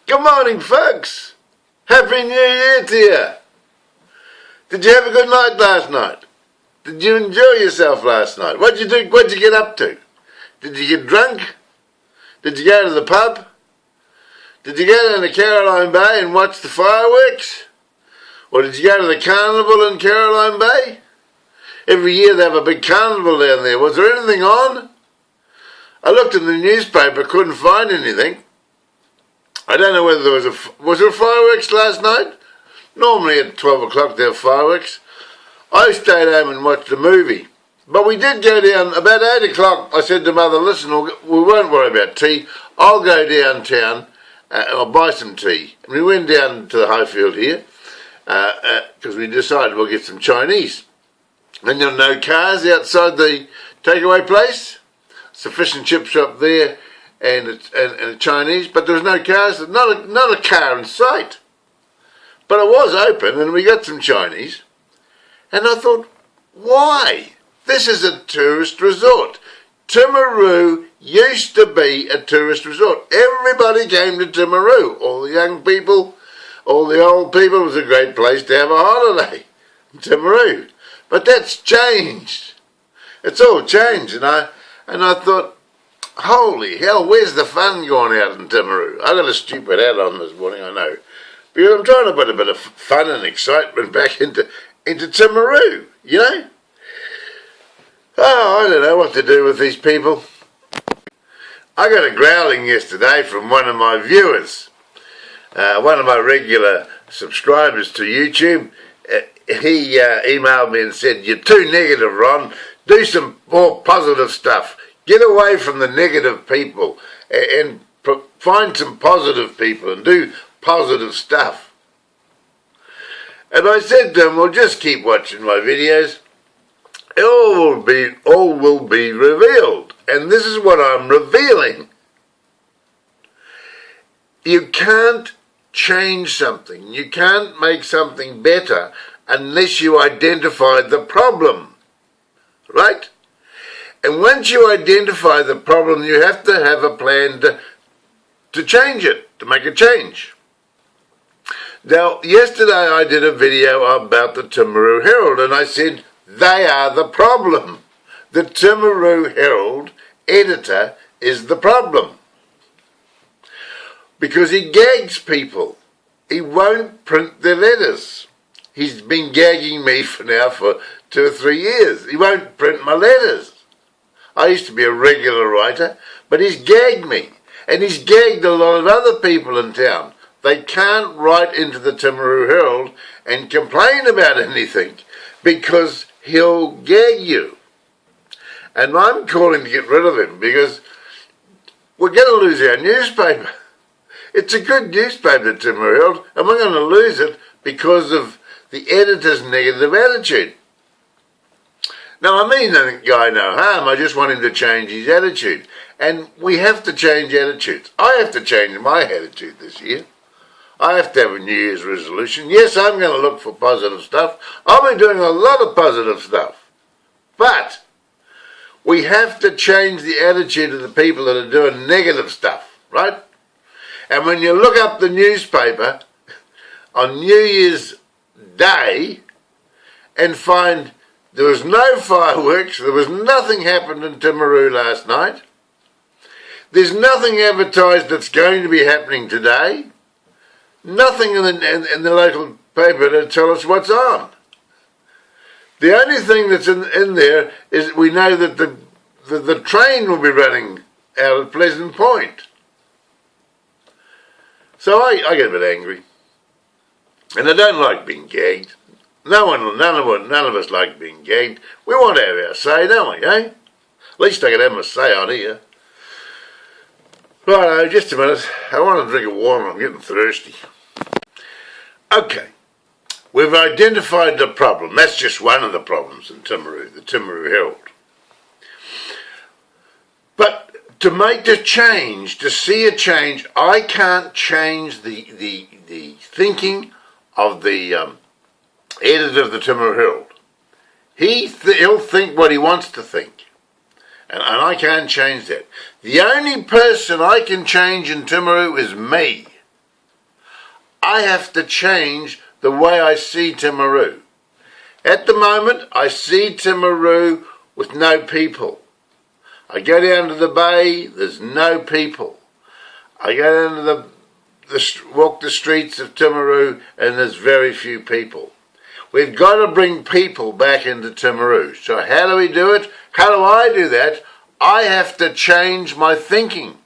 Good morning, folks. Happy New Year to you. Did you have a good night last night? Did you enjoy yourself last night? What'd you do? What'd you get up to? Did you get drunk? Did you go to the pub? Did you go down to Caroline Bay and watch the fireworks? Or did you go to the carnival in Caroline Bay? Every year they have a big carnival down there. Was there anything on? I looked in the newspaper, couldn't find anything. I don't know whether there was there fireworks last night? Normally at 12 o'clock there are fireworks. I stayed home and watched a movie. But we did go down, about 8 o'clock, I said to Mother, listen, we won't worry about tea. I'll go downtown, I'll buy some tea. And we went down to the Highfield here, because we decided we'll get some Chinese. And there are no cars outside the takeaway place. Sufficient chip shop there and a Chinese, but there was no cars, not a car in sight. But it was open and we got some Chinese. And I thought, why? This is a tourist resort. Timaru used to be a tourist resort. Everybody came to Timaru. All the young people, all the old people. It was a great place to have a holiday in Timaru. But that's changed. It's all changed. And I thought, holy hell, where's the fun going out in Timaru? I got a stupid hat on this morning, I know. Because I'm trying to put a bit of fun and excitement back into Timaru, you know? Oh, I don't know what to do with these people. I got a growling yesterday from one of my viewers, one of my regular subscribers to YouTube. He emailed me and said, you're too negative, Ron. Do some more positive stuff. Get away from the negative people and find some positive people and do positive stuff. And I said to him, well, just keep watching my videos. All will be revealed. And this is what I'm revealing. You can't change something. You can't make something better unless you identify the problem. Right? And once you identify the problem, you have to have a plan to change it, to make a change. Now, yesterday I did a video about the Timaru Herald, and I said, they are the problem. The Timaru Herald editor is the problem. Because he gags people. He won't print their letters. He's been gagging me for 2 or 3 years. He won't print my letters. I used to be a regular writer, but he's gagged me. And he's gagged a lot of other people in town. They can't write into the Timaru Herald and complain about anything because he'll gag you. And I'm calling to get rid of him because we're going to lose our newspaper. It's a good newspaper, the Timaru Herald, and we're going to lose it because of the editor's negative attitude. Now, I mean the guy no harm. I just want him to change his attitude. And we have to change attitudes. I have to change my attitude this year. I have to have a New Year's resolution. Yes, I'm going to look for positive stuff. I'll be doing a lot of positive stuff. But we have to change the attitude of the people that are doing negative stuff, right? And when you look up the newspaper on New Year's Day and find there was no fireworks, there was nothing happened in Timaru last night, there's nothing advertised that's going to be happening today, nothing in the local paper to tell us what's on. The only thing that's in there is we know that the train will be running out of Pleasant Point. So I get a bit angry. And I don't like being gagged. None of us like being gagged. We want to have our say, don't we, eh? At least I can have my say on here. Right, just a minute. I want to drink a water. I'm getting thirsty. Okay. We've identified the problem. That's just one of the problems in Timaru, the Timaru Herald. But to make the change, to see a change, I can't change the thinking of the editor of the Timaru Herald. He'll think what he wants to think. And I can't change that. The only person I can change in Timaru is me. I have to change the way I see Timaru. At the moment, I see Timaru with no people. I go down to the bay, there's no people. I go down to walk the streets of Timaru, and there's very few people. We've got to bring people back into Timaru. So how do we do it? How do I do that? I have to change my thinking.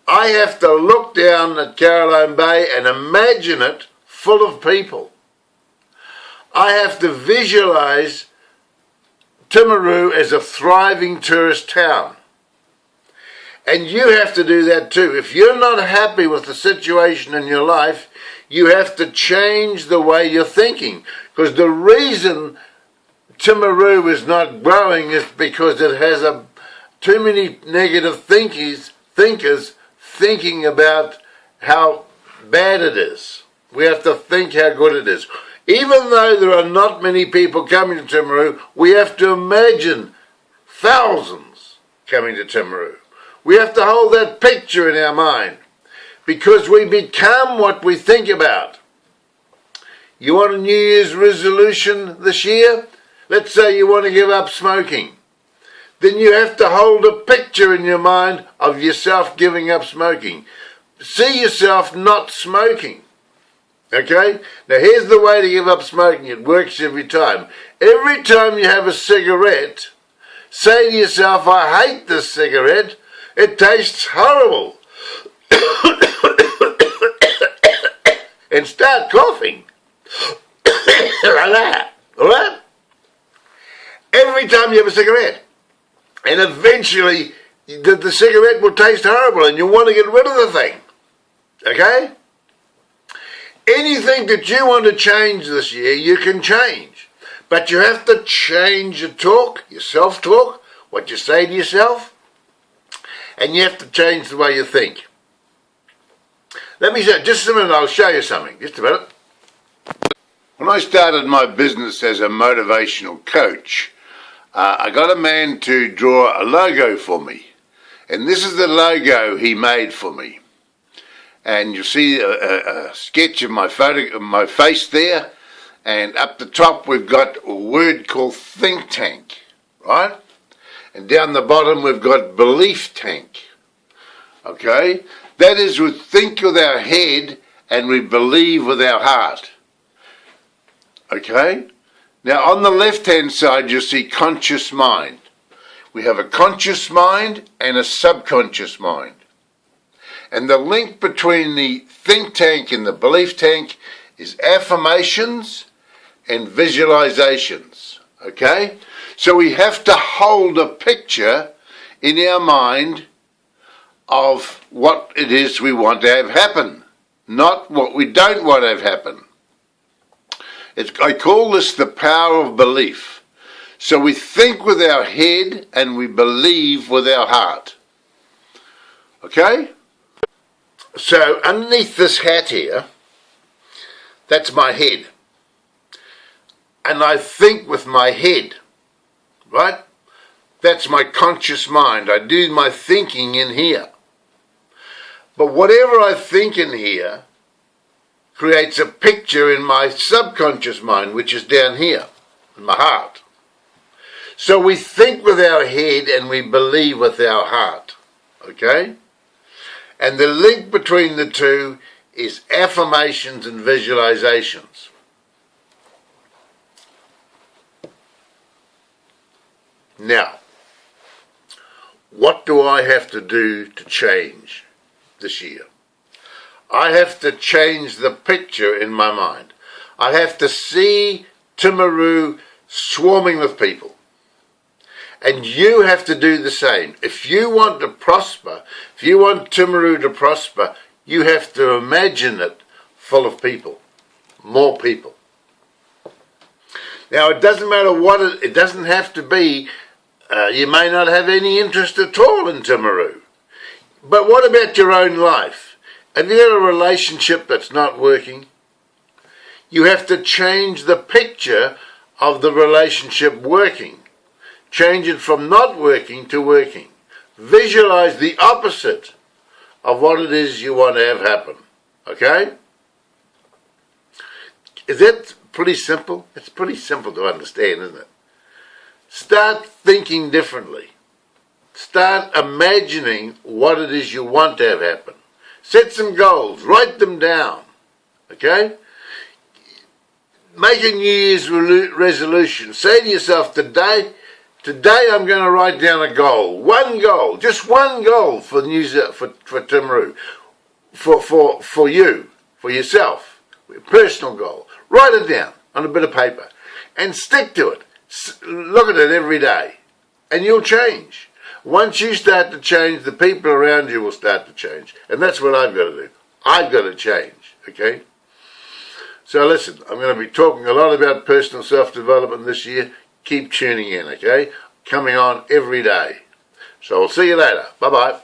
I have to look down at Caroline Bay and imagine it full of people. I have to visualize Timaru as a thriving tourist town. And you have to do that too. If you're not happy with the situation in your life, you have to change the way you're thinking. Because the reason Timaru is not growing is because it has too many negative thinkers thinking about how bad it is. We have to think how good it is. Even though there are not many people coming to Timaru, we have to imagine thousands coming to Timaru. We have to hold that picture in our mind because we become what we think about. You want a New Year's resolution this year? Let's say you want to give up smoking. Then you have to hold a picture in your mind of yourself giving up smoking. See yourself not smoking. Okay? Now here's the way to give up smoking. It works every time. Every time you have a cigarette, say to yourself, I hate this cigarette. It tastes horrible. And start coughing. Like that. Alright? Every time you have a cigarette. And eventually the cigarette will taste horrible and you'll want to get rid of the thing. Okay? Anything that you want to change this year, you can change. But you have to change your talk, your self-talk, what you say to yourself. And you have to change the way you think. Let me show, just a minute, I'll show you something. Just a minute. When I started my business as a motivational coach, I got a man to draw a logo for me. And this is the logo he made for me. And you'll see a sketch of my face there. And up the top we've got a word called think tank, right? And down the bottom we've got belief tank. Okay? That is, we think with our head and we believe with our heart. Okay? Now on the left hand side you'll see conscious mind. We have a conscious mind and a subconscious mind. And the link between the think tank and the belief tank is affirmations and visualizations. Okay? So we have to hold a picture in our mind of what it is we want to have happen, not what we don't want to have happen. I call this the power of belief. So we think with our head and we believe with our heart. Okay? So underneath this hat here, that's my head. And I think with my head. Right? That's my conscious mind. I do my thinking in here. But whatever I think in here creates a picture in my subconscious mind, which is down here, in my heart. So we think with our head and we believe with our heart. Okay? And the link between the two is affirmations and visualizations. Now, what do I have to do to change this year? I have to change the picture in my mind. I have to see Timaru swarming with people. And you have to do the same. If you want to prosper, if you want Timaru to prosper, you have to imagine it full of people, more people. Now, it doesn't matter what it doesn't have to be. You may not have any interest at all in Timaru. But what about your own life? Have you got a relationship that's not working? You have to change the picture of the relationship working. Change it from not working to working. Visualize the opposite of what it is you want to have happen. Okay? Is that pretty simple? It's pretty simple to understand, isn't it? Start thinking differently. Start imagining what it is you want to have happen. Set some goals. Write them down. Okay? Make a New Year's resolution. Say to yourself, today I'm going to write down a goal. One goal. Just one goal for Timaru. For you. For yourself. A personal goal. Write it down on a bit of paper. And stick to it. Look at it every day. And you'll change. Once you start to change, the people around you will start to change. And that's what I've got to do. I've got to change, okay? So listen, I'm going to be talking a lot about personal self-development this year. Keep tuning in, okay? Coming on every day. So I'll see you later. Bye-bye.